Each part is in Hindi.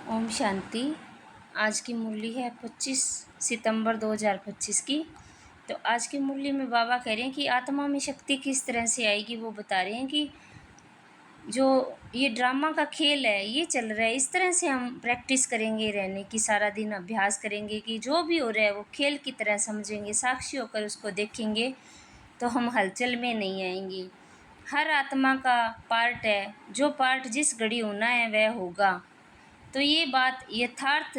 ओम शांति। आज की मुरली है 25 सितंबर 2025 की। तो आज की मुरली में बाबा कह रहे हैं कि आत्मा में शक्ति किस तरह से आएगी। वो बता रहे हैं कि जो ये ड्रामा का खेल है ये चल रहा है, इस तरह से हम प्रैक्टिस करेंगे रहने की, सारा दिन अभ्यास करेंगे कि जो भी हो रहा है वो खेल की तरह समझेंगे, साक्षी होकर उसको देखेंगे, तो हम हलचल में नहीं आएंगे। हर आत्मा का पार्ट है, जो पार्ट जिस घड़ी होना है वह होगा। तो ये बात यथार्थ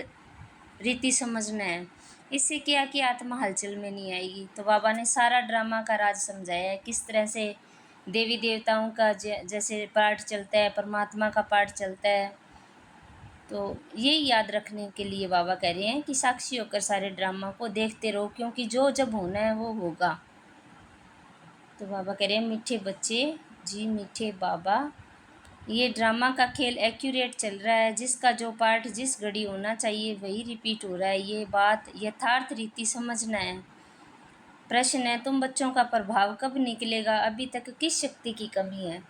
रीति समझना है। इससे क्या कि आत्मा हलचल में नहीं आएगी। तो बाबा ने सारा ड्रामा का राज समझाया है, किस तरह से देवी देवताओं का जैसे पार्ट चलता है, परमात्मा का पार्ट चलता है। तो यही याद रखने के लिए बाबा कह रहे हैं कि साक्षी होकर सारे ड्रामा को देखते रहो, क्योंकि जो जब होना है वो होगा। तो बाबा कह रहे हैं, मीठे बच्चे जी मीठे बाबा, ये ड्रामा का खेल एक्यूरेट चल रहा है। जिसका जो पार्ट जिस घड़ी होना चाहिए वही रिपीट हो रहा है। ये बात यथार्थ रीति समझना है। प्रश्न है, तुम बच्चों का प्रभाव कब निकलेगा? अभी तक किस शक्ति की कमी है?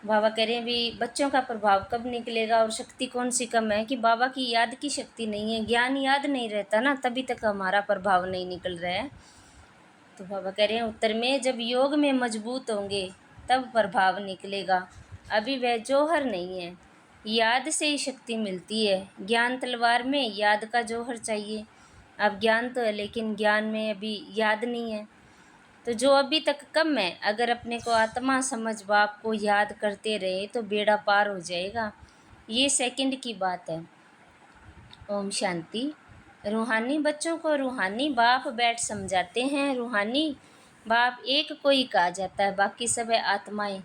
बाबा कह रहे हैं भी बच्चों का प्रभाव कब निकलेगा और शक्ति कौन सी कम है कि बाबा की याद की शक्ति नहीं है, ज्ञान याद नहीं रहता ना, तभी तक हमारा प्रभाव नहीं निकल रहा है। तो बाबा कह रहे हैं उत्तर में, जब योग में मजबूत होंगे तब प्रभाव निकलेगा। अभी वह जौहर नहीं है, याद से ही शक्ति मिलती है। ज्ञान तलवार में याद का जौहर चाहिए। अब ज्ञान तो है लेकिन ज्ञान में अभी याद नहीं है। तो जो अभी तक कम है, अगर अपने को आत्मा समझ बाप को याद करते रहे तो बेड़ा पार हो जाएगा। ये सेकंड की बात है। ओम शांति। रूहानी बच्चों को रूहानी बाप बैठ समझाते हैं। रूहानी बाप एक को ही कहा जाता है, बाकी सब है आत्माएं।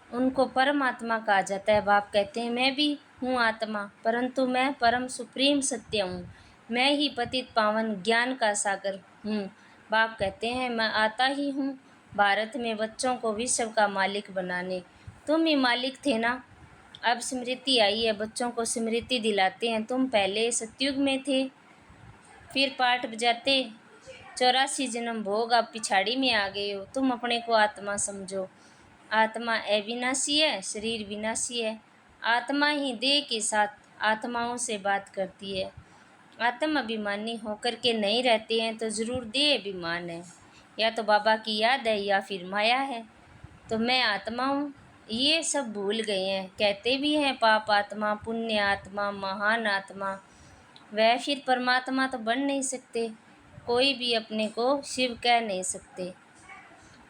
उनको परमात्मा कहा जाता है। बाप कहते हैं, मैं भी हूँ आत्मा, परंतु मैं परम सुप्रीम सत्य हूँ। मैं ही पतित पावन ज्ञान का सागर हूँ। बाप कहते हैं, मैं आता ही हूँ भारत में बच्चों को विश्व का मालिक बनाने। तुम ही मालिक थे ना, अब स्मृति आई है, बच्चों को स्मृति दिलाते हैं। तुम पहले सतयुग में थे, फिर पाठ बजाते 84 जन्म भोग, अब पिछाड़ी में आ गए हो। तुम अपने को आत्मा समझो। आत्मा अविनाशी है, शरीर विनाशी है। आत्मा ही देह के साथ आत्माओं से बात करती है। आत्म अभिमानी होकर के नहीं रहते हैं तो ज़रूर देह अभिमान है, या तो बाबा की याद है या फिर माया है। तो मैं आत्मा हूँ ये सब भूल गए हैं। कहते भी हैं पाप आत्मा, पुण्य आत्मा, महान आत्मा। वह फिर परमात्मा तो बन नहीं सकते। कोई भी अपने को शिव कह नहीं सकते।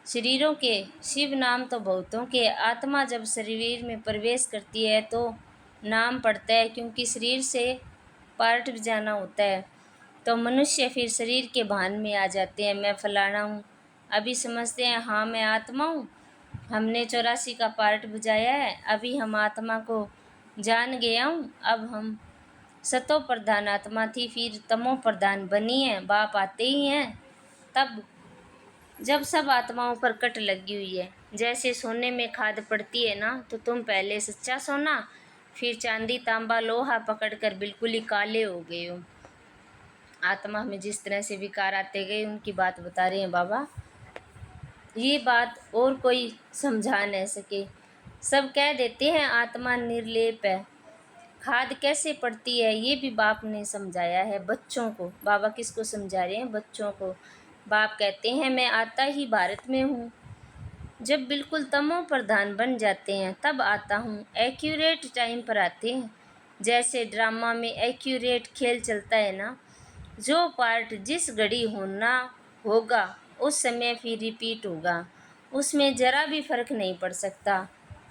शरीरों के शिव नाम तो बहुतों के। आत्मा जब शरीर में प्रवेश करती है तो नाम पड़ता है, क्योंकि शरीर से पार्ट बजाना होता है। तो मनुष्य फिर शरीर के भान में आ जाते हैं, मैं फलाना हूँ। अभी समझते हैं हाँ मैं आत्मा हूँ, हमने 84 का पार्ट बजाया है, अभी हम आत्मा को जान गया हूँ। अब हम सतो प्रधान आत्मा थी, फिर तमो प्रधान बनी है। बाप आते ही हैं तब जब सब आत्माओं पर कट लगी हुई है। जैसे सोने में खाद पड़ती है ना, तो तुम पहले सच्चा सोना, फिर चांदी तांबा लोहा पकड़कर बिल्कुल ही काले हो गए हो। आत्मा में जिस तरह से विकार आते गए उनकी बात बता रहे हैं बाबा। ये बात और कोई समझा नहीं सके। सब कह देते हैं आत्मा निर्लेप है। खाद कैसे पड़ती है ये भी बाप ने समझाया है बच्चों को। बाबा किसको समझा रहे हैं? बच्चों को। बाप कहते हैं, मैं आता ही भारत में हूँ। जब बिल्कुल तमो प्रधान बन जाते हैं तब आता हूँ। एक्यूरेट टाइम पर आते हैं। जैसे ड्रामा में एक्यूरेट खेल चलता है ना, जो पार्ट जिस घड़ी होना होगा उस समय फिर रिपीट होगा, उसमें ज़रा भी फर्क नहीं पड़ सकता।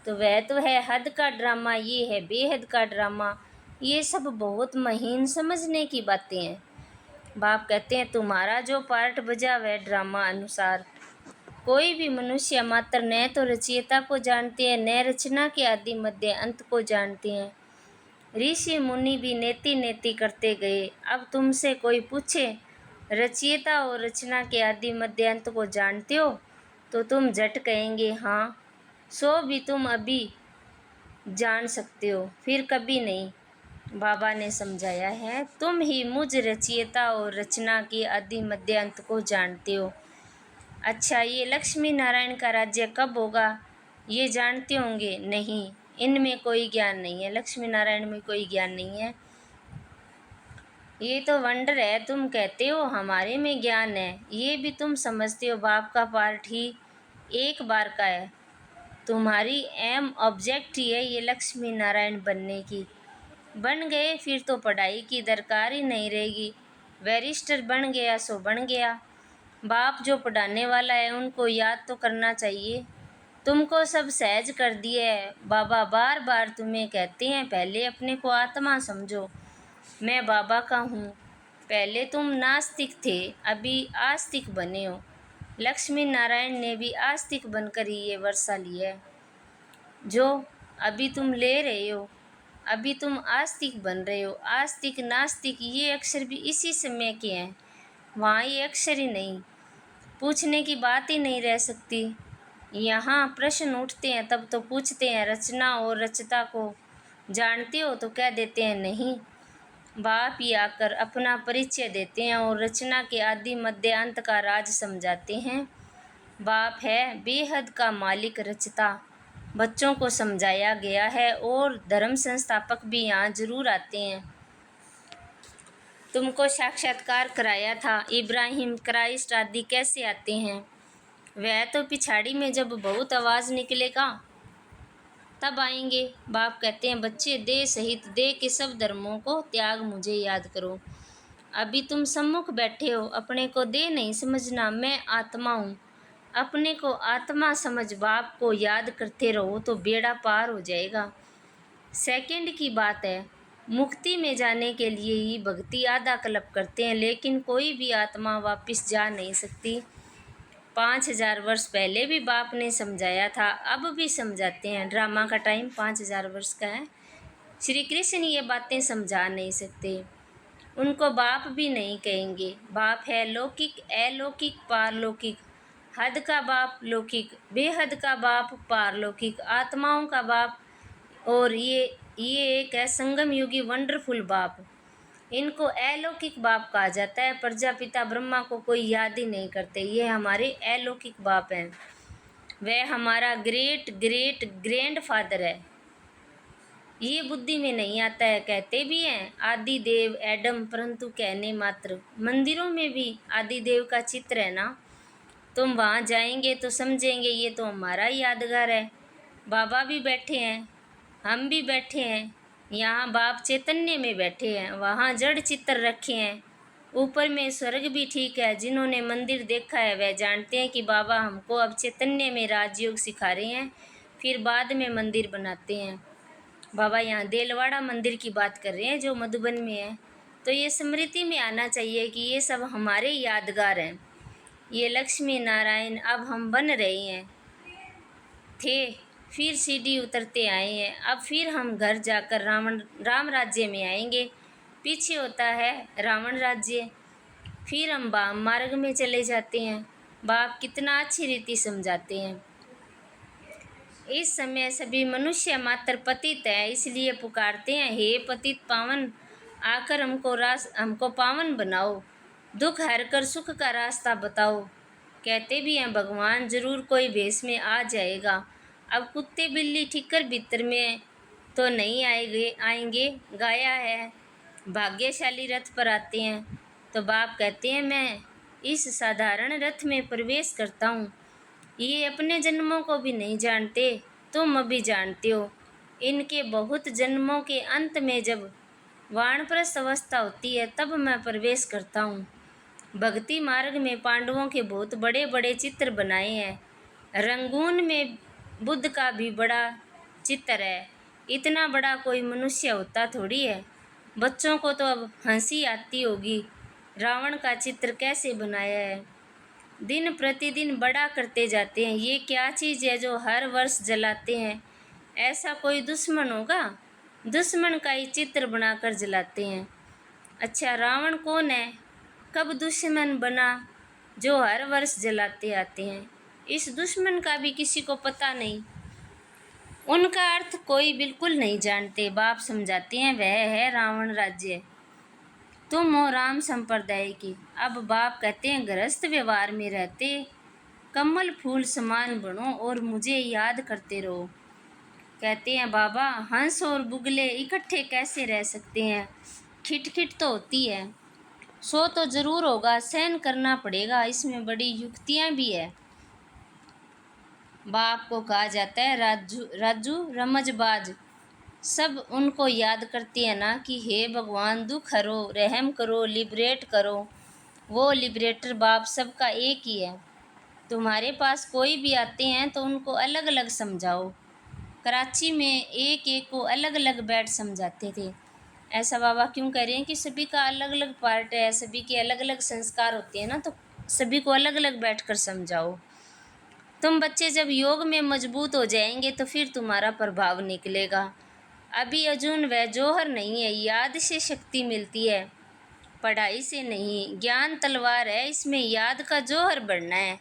तो वह तो है हद का ड्रामा, ये है बेहद का ड्रामा। ये सब बहुत महीन समझने की बातें हैं। बाप कहते हैं, तुम्हारा जो पार्ट बजा वह ड्रामा अनुसार। कोई भी मनुष्य मात्र न तो रचयिता को जानते हैं, न रचना के आदि मध्य अंत को जानते हैं। ऋषि मुनि भी नेति नेति करते गए। अब तुमसे कोई पूछे रचयिता और रचना के आदि मध्य अंत को जानते हो, तो तुम झट कहेंगे हाँ। सो भी तुम अभी जान सकते हो, फिर कभी नहीं। बाबा ने समझाया है, तुम ही मुझ रचयिता और रचना के आदि मध्य अंत को जानते हो। अच्छा, ये लक्ष्मी नारायण का राज्य कब होगा ये जानते होंगे? नहीं, इनमें कोई ज्ञान नहीं है, लक्ष्मी नारायण में कोई ज्ञान नहीं है। ये तो वंडर है, तुम कहते हो हमारे में ज्ञान है, ये भी तुम समझते हो बाप का पार्ट ही एक बार का है। तुम्हारी एम ऑब्जेक्ट ही है ये लक्ष्मी नारायण बनने की। बन गए फिर तो पढ़ाई की दरकार ही नहीं रहेगी। बैरिस्टर बन गया सो बन गया। बाप जो पढ़ाने वाला है उनको याद तो करना चाहिए। तुमको सब सहज कर दिया है। बाबा बार बार तुम्हें कहते हैं पहले अपने को आत्मा समझो, मैं बाबा का हूँ। पहले तुम नास्तिक थे, अभी आस्तिक बने हो। लक्ष्मी नारायण ने भी आस्तिक बनकर ही ये वर्षा ली है जो अभी तुम ले रहे हो। अभी तुम आस्तिक बन रहे हो। आस्तिक नास्तिक ये अक्षर भी इसी समय के हैं, वहाँ ये अक्षर ही नहीं, पूछने की बात ही नहीं रह सकती। यहाँ प्रश्न उठते हैं तब तो पूछते हैं, रचना और रचता को जानते हो तो कह देते हैं नहीं। बाप ही आकर अपना परिचय देते हैं और रचना के आदि मध्य अंत का राज समझाते हैं। बाप है बेहद का मालिक रचता, बच्चों को समझाया गया है और धर्म संस्थापक भी यहाँ जरूर आते हैं। तुमको साक्षात्कार कराया था, इब्राहिम क्राइस्ट आदि कैसे आते हैं? वह तो पिछाड़ी में जब बहुत आवाज़ निकलेगा तब आएंगे। बाप कहते हैं बच्चे देह सहित देह के सब धर्मों को त्याग मुझे याद करो। अभी तुम सम्मुख बैठे हो, अपने को देह नहीं समझना, मैं आत्मा हूँ। अपने को आत्मा समझ बाप को याद करते रहो तो बेड़ा पार हो जाएगा। सेकंड की बात है, मुक्ति में जाने के लिए ही भक्ति आधा कल्प करते हैं, लेकिन कोई भी आत्मा वापस जा नहीं सकती। 5000 वर्ष पहले भी बाप ने समझाया था, अब भी समझाते हैं। ड्रामा का टाइम 5000 वर्ष का है। श्री कृष्ण ये बातें समझा नहीं सकते, उनको बाप भी नहीं कहेंगे। बाप है लौकिक, अलौकिक, पारलौकिक। हद का बाप लौकिक, बेहद का बाप पारलौकिक, आत्माओं का बाप। और ये एक है संगम युगी वंडरफुल बाप। इनको अलौकिक बाप कहा जाता है। प्रजापिता ब्रह्मा को कोई याद ही नहीं करते, ये हमारे अलौकिक बाप हैं। वह हमारा ग्रेट ग्रेट ग्रैंड फादर है। ये बुद्धि में नहीं आता है, कहते भी हैं आदि देव एडम, परंतु कहने मात्र। मंदिरों में भी आदि देव का चित्र है ना, तुम वहाँ जाएंगे तो समझेंगे ये तो हमारा यादगार है। बाबा भी बैठे हैं, हम भी बैठे हैं। यहाँ बाप चैतन्य में बैठे हैं, वहाँ जड़ चित्र रखे हैं। ऊपर में स्वर्ग भी ठीक है। जिन्होंने मंदिर देखा है वह जानते हैं कि बाबा हमको अब चैतन्य में राजयोग सिखा रहे हैं, फिर बाद में मंदिर बनाते हैं। बाबा यहाँ देलवाड़ा मंदिर की बात कर रहे हैं जो मधुबन में है। तो ये स्मृति में आना चाहिए कि ये सब हमारे यादगार हैं। ये लक्ष्मी नारायण अब हम बन रहे हैं, थे, फिर सीढ़ी उतरते आए हैं। अब फिर हम घर जाकर राम राज्य में आएंगे। पीछे होता है रावण राज्य, फिर हम वाम मार्ग में चले जाते हैं। बाप कितना अच्छी रीति समझाते हैं। इस समय सभी मनुष्य मात्र पतित है, इसलिए पुकारते हैं हे पतित पावन, आकर हमको पावन बनाओ, दुख हरकर सुख का रास्ता बताओ। कहते भी हैं भगवान जरूर कोई भेष में आ जाएगा। अब कुत्ते बिल्ली ठिक्कर भीतर में तो नहीं आएंगे। गाया है भाग्यशाली रथ पर आते हैं। तो बाप कहते हैं मैं इस साधारण रथ में प्रवेश करता हूँ। ये अपने जन्मों को भी नहीं जानते, तुम अभी जानते हो। इनके बहुत जन्मों के अंत में जब वानप्रस्थ अवस्था होती है तब मैं प्रवेश करता हूँ। भक्ति मार्ग में पांडवों के बहुत बड़े बड़े चित्र बनाए हैं। रंगून में बुद्ध का भी बड़ा चित्र है। इतना बड़ा कोई मनुष्य होता थोड़ी है। बच्चों को तो अब हंसी आती होगी, रावण का चित्र कैसे बनाया है। दिन प्रतिदिन बड़ा करते जाते हैं। ये क्या चीज़ है जो हर वर्ष जलाते हैं? ऐसा कोई दुश्मन होगा? दुश्मन का ही चित्र बनाकर जलाते हैं। अच्छा रावण कौन है, कब दुश्मन बना जो हर वर्ष जलाते आते हैं? इस दुश्मन का भी किसी को पता नहीं, उनका अर्थ कोई बिल्कुल नहीं जानते। बाप समझाते हैं वह है रावण राज्य, तुम हो राम संप्रदाय की। अब बाप कहते हैं गृहस्थ व्यवहार में रहते कमल फूल समान बनो और मुझे याद करते रहो। कहते हैं बाबा, हंस और बुगले इकट्ठे कैसे रह सकते हैं? खिटखिट तो होती है। सो तो जरूर होगा, सहन करना पड़ेगा, इसमें बड़ी युक्तियां भी है। बाप को कहा जाता है राजू राजू रमजबाज। सब उनको याद करते हैं ना कि हे भगवान, दुख हरो, रहम करो, लिबरेट करो। वो लिबरेटर बाप सबका एक ही है। तुम्हारे पास कोई भी आते हैं तो उनको अलग अलग समझाओ। कराची में एक एक को अलग अलग बैठ समझाते थे। ऐसा बाबा क्यों कह रहे हैं कि सभी का अलग अलग पार्ट है, सभी के अलग अलग संस्कार होते हैं ना, तो सभी को अलग अलग बैठ कर समझाओ। तुम बच्चे जब योग में मजबूत हो जाएंगे तो फिर तुम्हारा प्रभाव निकलेगा। अभी अर्जुन वह जौहर नहीं है, याद से शक्ति मिलती है, पढ़ाई से नहीं। ज्ञान तलवार है, इसमें याद का जौहर बढ़ना है,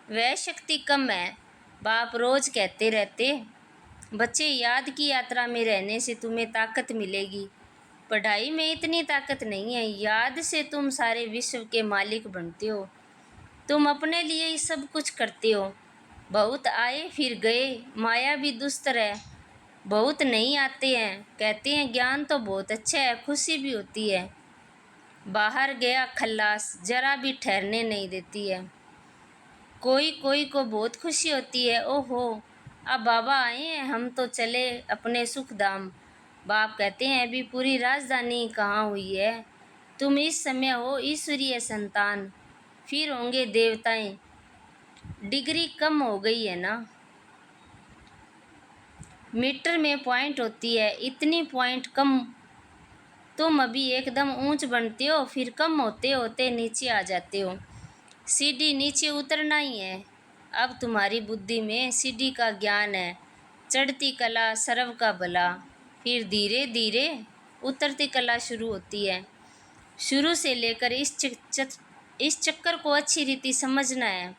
वह शक्ति कम है। बाप रोज कहते रहते, बच्चे याद की यात्रा में रहने से तुम्हें ताकत मिलेगी। पढ़ाई में इतनी ताकत नहीं है, याद से तुम सारे विश्व के मालिक बनते हो। तुम अपने लिए ही सब कुछ करते हो। बहुत आए फिर गए, माया भी दुस्तर है, बहुत नहीं आते हैं। कहते हैं ज्ञान तो बहुत अच्छा है, खुशी भी होती है। बाहर गया खल्लास, जरा भी ठहरने नहीं देती है। कोई कोई को बहुत खुशी होती है, ओहो अब बाबा आए हैं, हम तो चले अपने सुख धाम। बाप कहते हैं अभी पूरी राजधानी कहाँ हुई है, तुम इस समय हो ईश्वरीय संतान, फिर होंगे देवताएं। डिग्री कम हो गई है ना, मीटर में पॉइंट होती है, इतनी पॉइंट कम। तुम अभी एकदम ऊंच बनते हो, फिर कम होते होते नीचे आ जाते हो। सीढ़ी नीचे उतरना ही है। अब तुम्हारी बुद्धि में सीढ़ी का ज्ञान है। चढ़ती कला सर्व का भला, फिर धीरे धीरे उतरती कला शुरू होती है। शुरू से लेकर इस चक्कर को अच्छी रीति समझना है।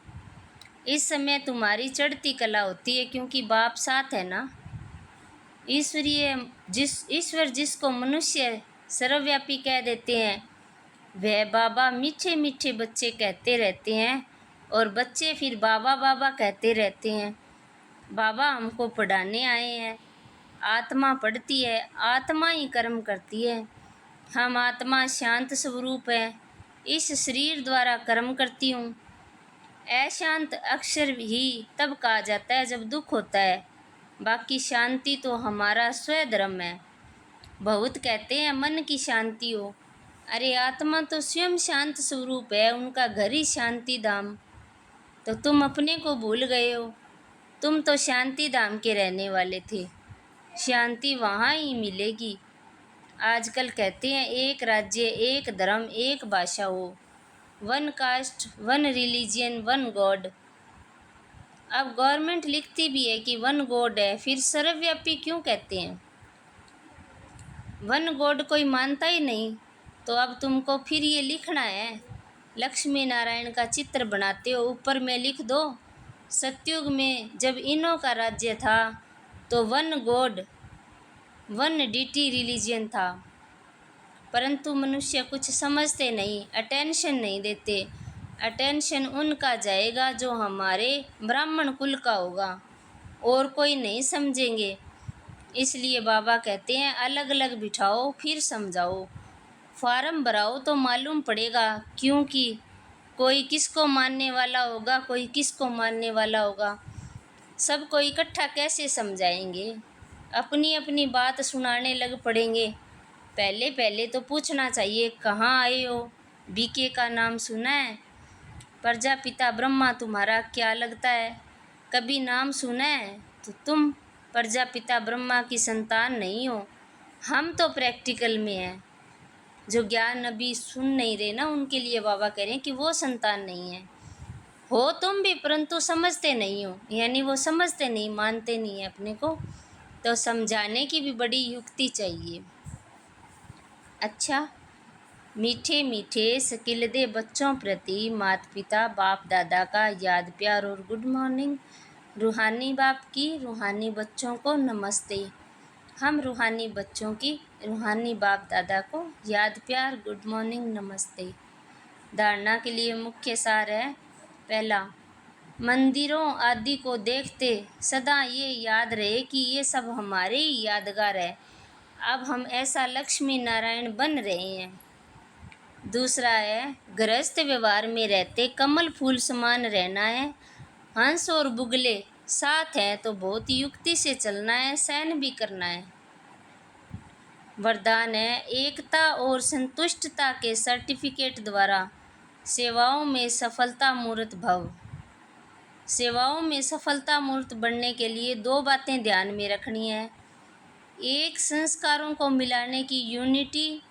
इस समय तुम्हारी चढ़ती कला होती है, क्योंकि बाप साथ है ना। ईश्वर जिसको मनुष्य सर्वव्यापी कह देते हैं, वह बाबा मीठे मीठे बच्चे कहते रहते हैं, और बच्चे फिर बाबा बाबा कहते रहते हैं। बाबा हमको पढ़ाने आए हैं। आत्मा पढ़ती है, आत्मा ही कर्म करती है। हम आत्मा शांत स्वरूप है, इस शरीर द्वारा कर्म करती हूँ। अशांत अक्षर ही तब कहा जाता है जब दुख होता है, बाकी शांति तो हमारा स्वधर्म है। बहुत कहते हैं मन की शांति हो, अरे आत्मा तो स्वयं शांत स्वरूप है, उनका घर ही शांति धाम। तो तुम अपने को भूल गए हो, तुम तो शांति धाम के रहने वाले थे, शांति वहाँ ही मिलेगी। आजकल कहते हैं एक राज्य, एक धर्म, एक भाषा हो, one cast, one religion, one God. अब गवर्नमेंट लिखती भी है कि वन गॉड है, फिर सर्वव्यापी क्यों कहते हैं? वन गॉड कोई मानता ही नहीं, तो अब तुमको फिर ये लिखना है। लक्ष्मी नारायण का चित्र बनाते हो, ऊपर में लिख दो सतयुग में जब इन्हों का राज्य था तो one god, one deity religion था। परंतु मनुष्य कुछ समझते नहीं, अटेंशन नहीं देते। अटेंशन उनका जाएगा जो हमारे ब्राह्मण कुल का होगा, और कोई नहीं समझेंगे। इसलिए बाबा कहते हैं अलग अलग बिठाओ फिर समझाओ। फार्म भराओ तो मालूम पड़ेगा, क्योंकि कोई किसको मानने वाला होगा, कोई किसको मानने वाला होगा। सबको इकट्ठा कैसे समझाएंगे? अपनी अपनी बात सुनाने लग पड़ेंगे। पहले पहले तो पूछना चाहिए कहाँ आए हो, बीके का नाम सुना है? प्रजापिता ब्रह्मा तुम्हारा क्या लगता है? कभी नाम सुना है? तो तुम प्रजापिता ब्रह्मा की संतान नहीं हो। हम तो प्रैक्टिकल में हैं। जो ज्ञान अभी सुन नहीं रहे ना, उनके लिए बाबा कह रहे हैं कि वो संतान नहीं है। हो तुम भी, परंतु समझते नहीं हो, यानी वो समझते नहीं, मानते नहीं है अपने को। तो समझाने की भी बड़ी युक्ति चाहिए। अच्छा, मीठे मीठे सकिलदे बच्चों प्रति माता पिता बाप दादा का याद प्यार और गुड मॉर्निंग। रूहानी बाप की रूहानी बच्चों को नमस्ते। हम रूहानी बच्चों की रूहानी बाप दादा को याद प्यार गुड मॉर्निंग नमस्ते। धारणा के लिए मुख्य सार है, पहला, मंदिरों आदि को देखते सदा ये याद रहे कि ये सब हमारे ही यादगार है। अब हम ऐसा लक्ष्मी नारायण बन रहे हैं। दूसरा है, गृहस्थ व्यवहार में रहते कमल फूल समान रहना है। हंस और बुगले साथ हैं तो बहुत युक्ति से चलना है, सहन भी करना है। वरदान है, एकता और संतुष्टता के सर्टिफिकेट द्वारा सेवाओं में सफलता मूर्त भव। सेवाओं में सफलता मूर्त बनने के लिए दो बातें ध्यान में रखनी है। एक, संस्कारों को मिलाने की यूनिटी।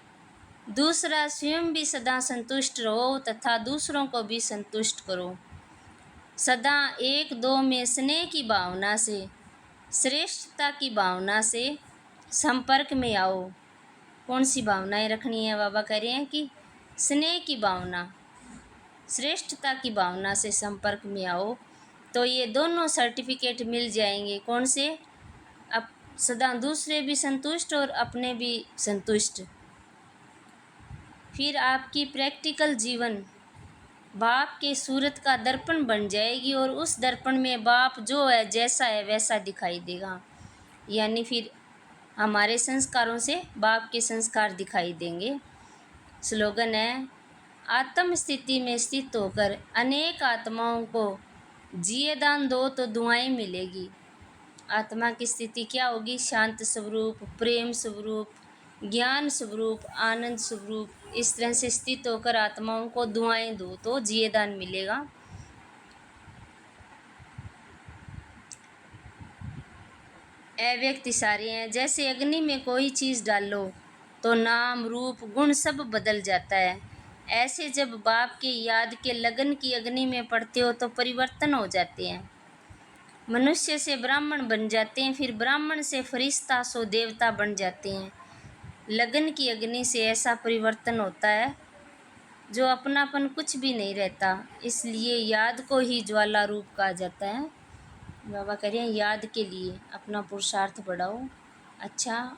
दूसरा, स्वयं भी सदा संतुष्ट रहो तथा दूसरों को भी संतुष्ट करो। सदा एक दो में स्नेह की भावना से, श्रेष्ठता की भावना से संपर्क में आओ। कौन सी भावनाएं रखनी है? बाबा कह रहे हैं कि स्नेह की भावना, श्रेष्ठता की भावना से संपर्क में आओ तो ये दोनों सर्टिफिकेट मिल जाएंगे। कौन से? अब सदा दूसरे भी संतुष्ट और अपने भी संतुष्ट। फिर आपकी प्रैक्टिकल जीवन बाप के सूरत का दर्पण बन जाएगी और उस दर्पण में बाप जो है, जैसा है वैसा दिखाई देगा। यानी फिर हमारे संस्कारों से बाप के संस्कार दिखाई देंगे। स्लोगन है, आत्म स्थिति में स्थित होकर अनेक आत्माओं को जिए दान दो तो दुआएं मिलेगी। आत्मा की स्थिति क्या होगी? शांत स्वरूप, प्रेम स्वरूप, ज्ञान स्वरूप, आनंद स्वरूप। इस तरह से स्थित होकर आत्माओं को दुआएं दो तो जिए दान मिलेगा। अव्यक्त इशारे हैं, जैसे अग्नि में कोई चीज़ डालो तो नाम रूप गुण सब बदल जाता है। ऐसे जब बाप के याद के लगन की अग्नि में पड़ते हो तो परिवर्तन हो जाते हैं। मनुष्य से ब्राह्मण बन जाते हैं, फिर ब्राह्मण से फरिश्ता सो देवता बन जाते हैं। लगन की अग्नि से ऐसा परिवर्तन होता है जो अपनापन कुछ भी नहीं रहता। इसलिए याद को ही ज्वाला रूप कहा जाता है। बाबा कह रहे हैं याद के लिए अपना पुरुषार्थ बढ़ाओ। अच्छा।